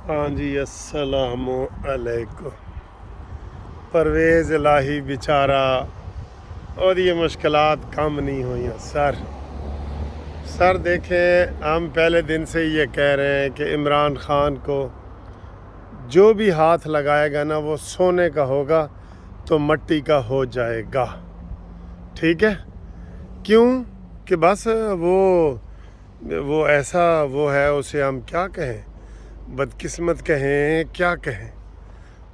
ہاں جی، السلام علیکم۔ پرویز الہی بیچارہ اور یہ مشکلات کم نہیں ہوئی سر دیکھیں، ہم پہلے دن سے یہ کہہ رہے ہیں کہ عمران خان کو جو بھی ہاتھ لگائے گا نا وہ سونے کا ہوگا تو مٹی کا ہو جائے گا، ٹھیک ہے؟ کیوں کہ بس وہ ایسا وہ ہے، اسے ہم کیا کہیں، بدقسمت کہیں، کیا کہیں،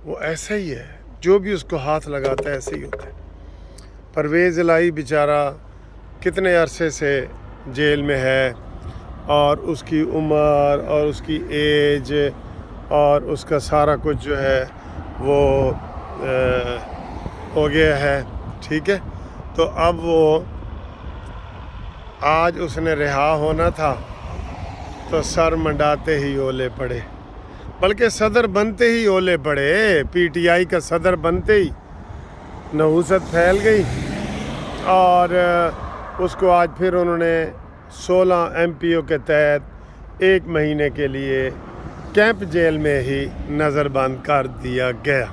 وہ ایسا ہی ہے، جو بھی اس کو ہاتھ لگاتا ہے ایسے ہی ہوتا ہے۔ پرویز الہی بیچارہ کتنے عرصے سے جیل میں ہے، اور اس کی عمر اور اس کی ایج اور اس کا سارا کچھ جو ہے وہ ہو گیا ہے، ٹھیک ہے؟ تو اب وہ آج اس نے رہا ہونا تھا تو سر منڈاتے ہی اولے پڑے، بلکہ صدر بنتے ہی اولے پڑے، پی ٹی آئی کا صدر بنتے ہی نحوست پھیل گئی، اور اس کو آج پھر انہوں نے 16 ایم پی او کے تحت 1 مہینے کے لیے کیمپ جیل میں ہی نظر بند کر دیا گیا،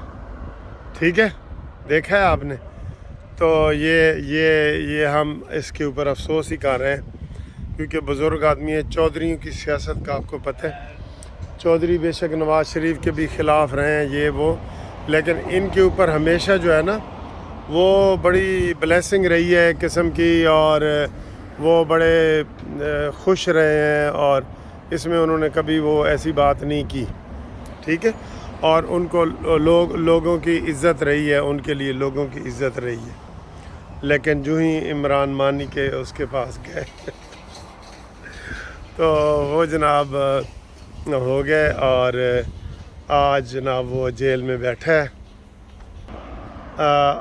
ٹھیک ہے؟ دیکھا ہے آپ نے؟ تو یہ ہم اس کے اوپر افسوس ہی کر رہے ہیں، کیونکہ بزرگ آدمی ہے۔ چودھریوں کی سیاست کا آپ کو پتہ ہے، چودھری بے شک نواز شریف کے بھی خلاف رہے ہیں یہ وہ، لیکن ان کے اوپر ہمیشہ جو ہے نا وہ بڑی بلیسنگ رہی ہے قسم کی، اور وہ بڑے خوش رہے ہیں، اور اس میں انہوں نے کبھی وہ ایسی بات نہیں کی، ٹھیک ہے؟ اور ان کو لوگوں کی عزت رہی ہے، ان کے لیے لوگوں کی عزت رہی ہے۔ لیکن جو ہی عمران مانی کے اس کے پاس گئے تو وہ جناب ہو گئے، اور آج جناب وہ جیل میں بیٹھا ہے،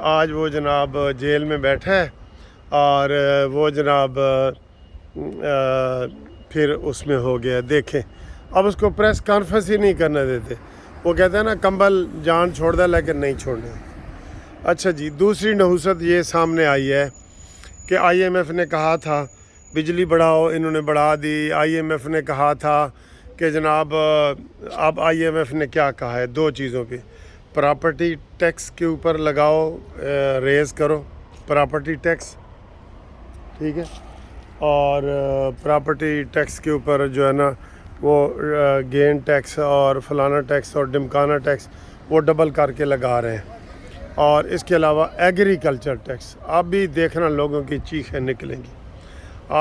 آج وہ جناب جیل میں بیٹھا ہے، اور وہ جناب پھر اس میں ہو گیا۔ دیکھیں اب اس کو پریس کانفرنس ہی نہیں کرنے دیتے، وہ کہتے ہیں نا کمبل جان چھوڑ دے لیکن نہیں چھوڑنے۔ اچھا جی، دوسری نحوست یہ سامنے آئی ہے کہ آئی ایم ایف نے کہا تھا بجلی بڑھاؤ، انہوں نے بڑھا دی۔ آئی ایم ایف نے کہا تھا کہ جناب اب آئی ایم ایف نے کیا کہا ہے 2 چیزوں پہ، پراپرٹی ٹیکس کے اوپر لگاؤ، ریز کرو پراپرٹی ٹیکس، ٹھیک ہے؟ اور پراپرٹی ٹیکس کے اوپر جو ہے نا وہ گین ٹیکس اور فلانا ٹیکس اور ڈمکانا ٹیکس وہ ڈبل کر کے لگا رہے ہیں، اور اس کے علاوہ ایگریکلچر ٹیکس۔ اب بھی دیکھنا لوگوں کی چیخیں نکلیں گی۔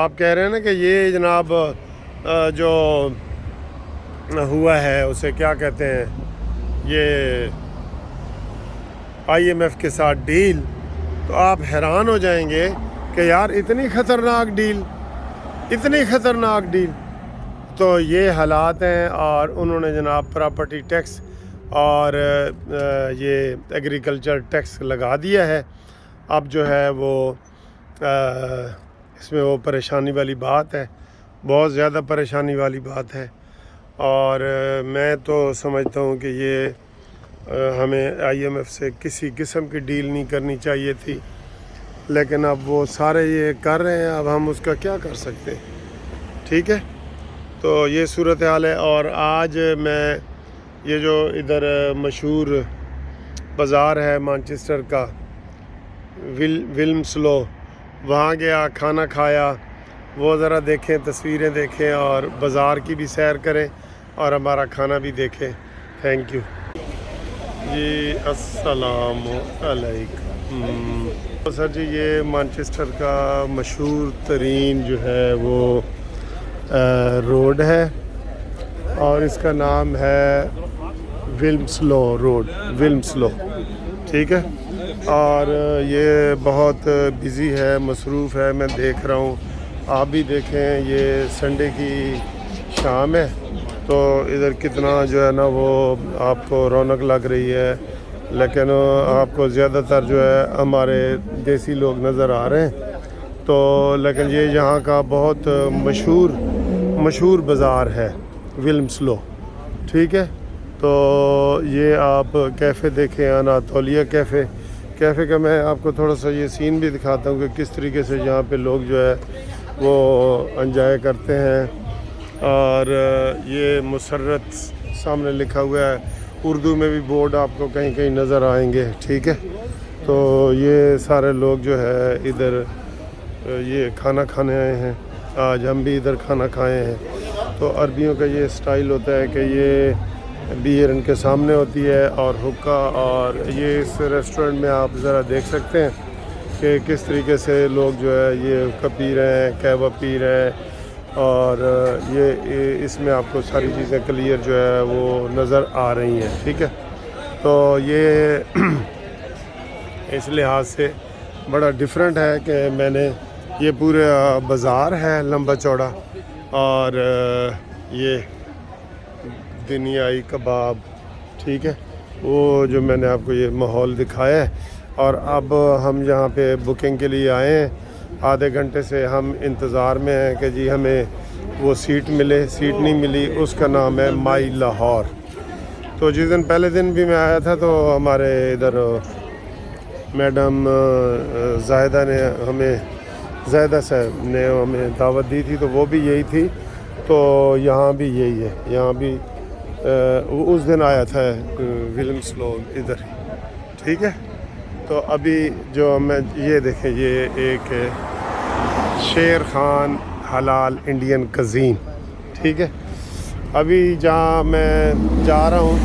آپ کہہ رہے ہیں نا کہ یہ جناب جو ہوا ہے اسے کیا کہتے ہیں، یہ آئی ایم ایف کے ساتھ ڈیل، تو آپ حیران ہو جائیں گے کہ یار اتنی خطرناک ڈیل، اتنی خطرناک ڈیل۔ تو یہ حالات ہیں، اور انہوں نے جناب پراپرٹی ٹیکس اور یہ ایگریکلچر ٹیکس لگا دیا ہے۔ اب جو ہے وہ اس میں وہ پریشانی والی بات ہے، بہت زیادہ پریشانی والی بات ہے، اور میں تو سمجھتا ہوں کہ یہ ہمیں آئی ایم ایف سے کسی قسم کی ڈیل نہیں کرنی چاہیے تھی، لیکن اب وہ سارے یہ کر رہے ہیں، اب ہم اس کا کیا کر سکتے ہیں، ٹھیک ہے؟ تو یہ صورتحال ہے۔ اور آج میں یہ جو ادھر مشہور بازار ہے مانچسٹر کا، ولمسلو، وہاں گیا، کھانا کھایا، وہ ذرا دیکھیں، تصویریں دیکھیں، اور بازار کی بھی سیر کریں اور ہمارا کھانا بھی دیکھیں۔ تھینک یو جی، السلام علیکم۔ سر جی، یہ مانچسٹر کا مشہور ترین جو ہے وہ روڈ ہے، اور اس کا نام ہے ولمسلو روڈ، ولمسلو، ٹھیک ہے؟ اور یہ بہت بزی ہے، مصروف ہے، میں دیکھ رہا ہوں، آپ بھی دیکھیں، یہ سنڈے کی شام ہے تو ادھر کتنا جو ہے نا وہ آپ کو رونق لگ رہی ہے، لیکن آپ کو زیادہ تر جو ہے ہمارے دیسی لوگ نظر آ رہے ہیں، تو لیکن یہ یہاں کا بہت مشہور بازار ہے ولمسلو، ٹھیک ہے؟ تو یہ آپ کیفے دیکھیں، اناتولیہ کیفے کا میں آپ کو تھوڑا سا یہ سین بھی دکھاتا ہوں کہ کس طریقے سے یہاں پہ لوگ جو ہے وہ انجوائے کرتے ہیں، اور یہ مسرت سامنے لکھا ہوا ہے، اردو میں بھی بورڈ آپ کو کہیں کہیں نظر آئیں گے، ٹھیک ہے. تو یہ سارے لوگ جو ہے ادھر یہ کھانا کھانے آئے ہیں. آج ہم بھی ادھر کھانا کھائے ہیں. تو عربیوں کا یہ سٹائل ہوتا ہے کہ یہ بیئر ان کے سامنے ہوتی ہے اور حقہ، اور یہ اس ریسٹورنٹ میں آپ ذرا دیکھ سکتے ہیں کہ کس طریقے سے لوگ جو ہے یہ حقہ پی رہے ہیں، قہوہ پی رہے ہیں، اور یہ اس میں آپ کو ساری چیزیں کلیئر جو ہے وہ نظر آ رہی ہیں، ٹھیک ہے. تو یہ اس لحاظ سے بڑا ڈیفرنٹ ہے کہ میں نے یہ پورے بازار ہے لمبا چوڑا، اور یہ دنیائی کباب، ٹھیک ہے، وہ جو میں نے آپ کو یہ ماحول دکھایا ہے. اور اب ہم یہاں پہ بکنگ کے لیے آئے ہیں. آدھے گھنٹے سے ہم انتظار میں ہیں کہ جی ہمیں وہ سیٹ ملے. سیٹ نہیں ملی. اس کا نام ہے مائی لاہور. تو جس دن پہلے دن بھی میں آیا تھا تو ہمارے ادھر میڈم زاہدہ نے زاہدہ صاحب نے ہمیں دعوت دی تھی، تو وہ بھی یہی تھی. تو یہاں بھی یہی ہے. یہاں بھی اس دن آیا تھا ولمس لوگ ادھر ہی، ٹھیک ہے. تو ابھی جو میں یہ دیکھیں، یہ ایک شیر خان حلال انڈین کزین، ٹھیک ہے. ابھی جہاں میں جا رہا ہوں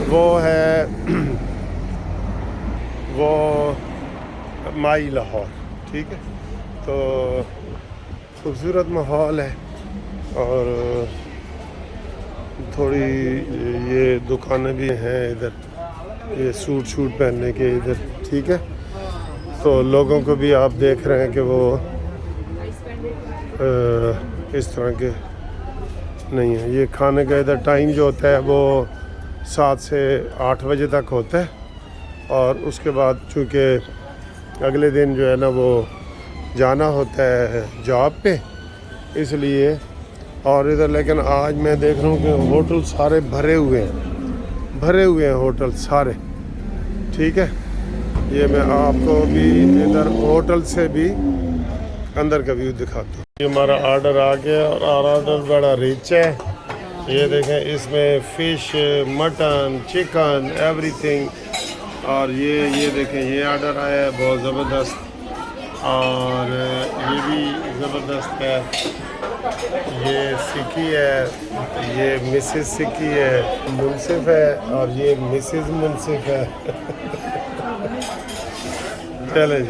وہ ہے وہ مائی لاہور، ٹھیک ہے. تو خوبصورت ماحول ہے، اور تھوڑی یہ دکانیں بھی ہیں ادھر، یہ سوٹ پہننے کے ادھر، ٹھیک ہے. تو لوگوں کو بھی آپ دیکھ رہے ہیں کہ وہ اس طرح کے نہیں ہیں. یہ کھانے کا ادھر ٹائم جو ہوتا ہے وہ 7 سے 8 بجے تک ہوتا ہے، اور اس کے بعد چونکہ اگلے دن جو ہے نا وہ جانا ہوتا ہے جاب پہ، اس لیے. اور ادھر لیکن آج میں دیکھ رہا ہوں کہ ہوٹل سارے بھرے ہوئے ہیں ہوٹل سارے، ٹھیک ہے. یہ میں آپ کو بھی ادھر ہوٹل سے بھی اندر کا ویو دکھاتا ہوں. یہ ہمارا آرڈر آ گیا، اور آرڈر بڑا ریچ ہے. یہ دیکھیں، اس میں fish, mutton, chicken, every thing. اور یہ دیکھیں، یہ آرڈر آیا ہے بہت زبردست، اور یہ بھی زبردست ہے. یہ سکی ہے، یہ مسز سکی ہے، منصف ہے، اور یہ مسز منصف ہے. چلیں جی.